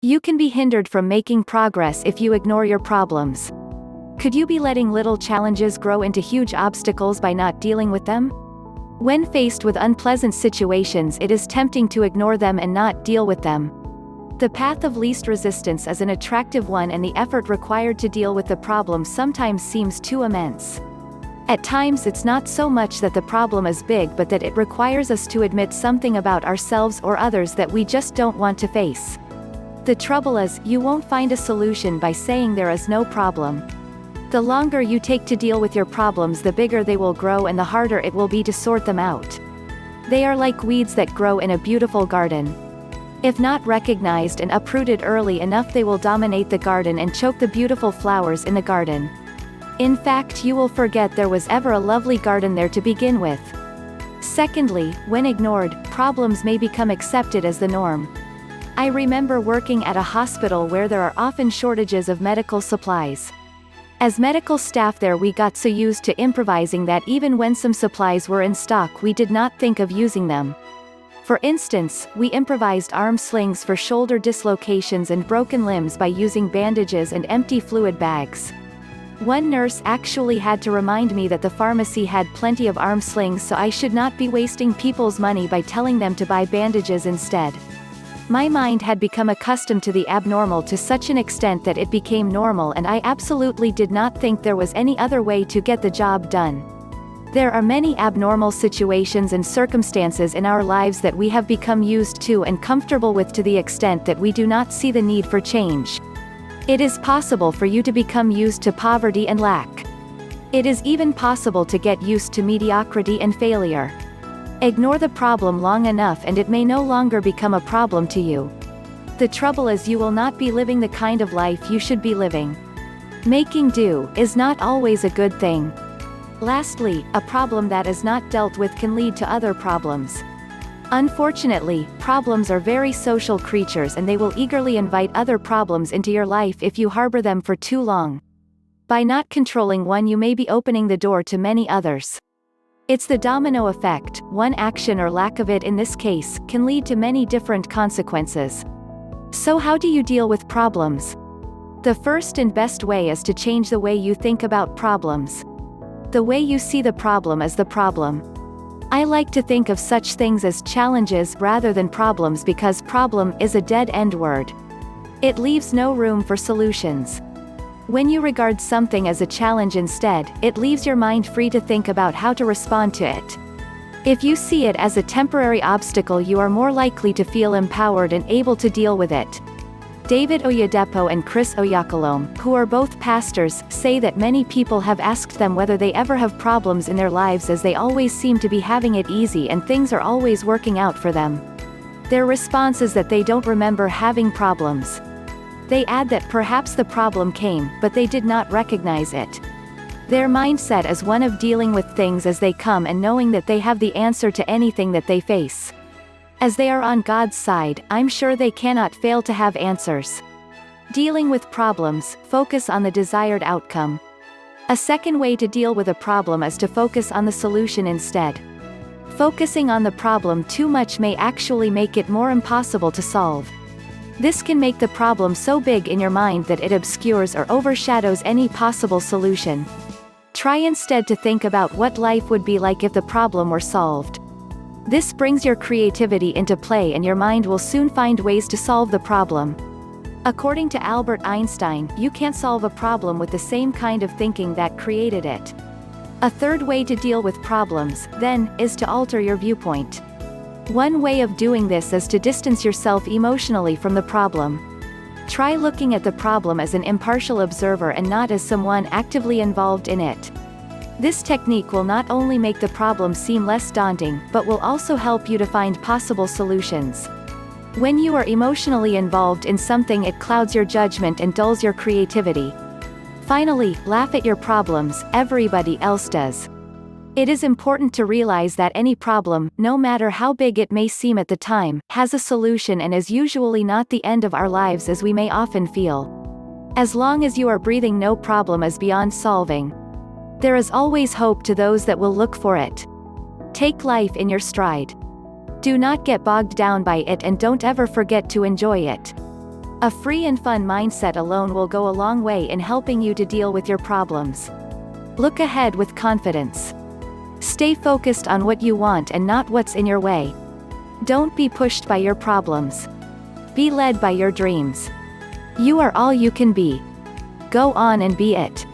You can be hindered from making progress if you ignore your problems. Could you be letting little challenges grow into huge obstacles by not dealing with them? When faced with unpleasant situations, it is tempting to ignore them and not deal with them. The path of least resistance is an attractive one, and the effort required to deal with the problem sometimes seems too immense. At times it's not so much that the problem is big, but that it requires us to admit something about ourselves or others that we just don't want to face. The trouble is, you won't find a solution by saying there is no problem. The longer you take to deal with your problems, the bigger they will grow and the harder it will be to sort them out. They are like weeds that grow in a beautiful garden. If not recognized and uprooted early enough, they will dominate the garden and choke the beautiful flowers in the garden. In fact, you will forget there was ever a lovely garden there to begin with. Secondly, when ignored, problems may become accepted as the norm. I remember working at a hospital where there are often shortages of medical supplies. As medical staff there, we got so used to improvising that even when some supplies were in stock, we did not think of using them. For instance, we improvised arm slings for shoulder dislocations and broken limbs by using bandages and empty fluid bags. One nurse actually had to remind me that the pharmacy had plenty of arm slings, so I should not be wasting people's money by telling them to buy bandages instead. My mind had become accustomed to the abnormal to such an extent that it became normal, and I absolutely did not think there was any other way to get the job done. There are many abnormal situations and circumstances in our lives that we have become used to and comfortable with to the extent that we do not see the need for change. It is possible for you to become used to poverty and lack. It is even possible to get used to mediocrity and failure. Ignore the problem long enough and it may no longer become a problem to you. The trouble is, you will not be living the kind of life you should be living. Making do is not always a good thing. Lastly, a problem that is not dealt with can lead to other problems. Unfortunately, problems are very social creatures, and they will eagerly invite other problems into your life if you harbor them for too long. By not controlling one, you may be opening the door to many others. It's the domino effect. One action or lack of it in this case can lead to many different consequences. So how do you deal with problems? The first and best way is to change the way you think about problems. The way you see the problem is the problem. I like to think of such things as challenges rather than problems, because problem is a dead-end word. It leaves no room for solutions. When you regard something as a challenge instead, it leaves your mind free to think about how to respond to it. If you see it as a temporary obstacle, you are more likely to feel empowered and able to deal with it. David Oyedepo and Chris Oyakhilome, who are both pastors, say that many people have asked them whether they ever have problems in their lives, as they always seem to be having it easy and things are always working out for them. Their response is that they don't remember having problems. They add that perhaps the problem came, but they did not recognize it. Their mindset is one of dealing with things as they come and knowing that they have the answer to anything that they face. As they are on God's side, I'm sure they cannot fail to have answers. Dealing with problems, focus on the desired outcome. A second way to deal with a problem is to focus on the solution instead. Focusing on the problem too much may actually make it more impossible to solve. This can make the problem so big in your mind that it obscures or overshadows any possible solution. Try instead to think about what life would be like if the problem were solved. This brings your creativity into play, and your mind will soon find ways to solve the problem. According to Albert Einstein, you can't solve a problem with the same kind of thinking that created it. A third way to deal with problems, then, is to alter your viewpoint. One way of doing this is to distance yourself emotionally from the problem. Try looking at the problem as an impartial observer and not as someone actively involved in it. This technique will not only make the problem seem less daunting, but will also help you to find possible solutions. When you are emotionally involved in something, it clouds your judgment and dulls your creativity. Finally, laugh at your problems. Everybody else does. It is important to realize that any problem, no matter how big it may seem at the time, has a solution and is usually not the end of our lives as we may often feel. As long as you are breathing, no problem is beyond solving. There is always hope to those that will look for it. Take life in your stride. Do not get bogged down by it, and don't ever forget to enjoy it. A free and fun mindset alone will go a long way in helping you to deal with your problems. Look ahead with confidence. Stay focused on what you want and not what's in your way. Don't be pushed by your problems. Be led by your dreams. You are all you can be. Go on and be it.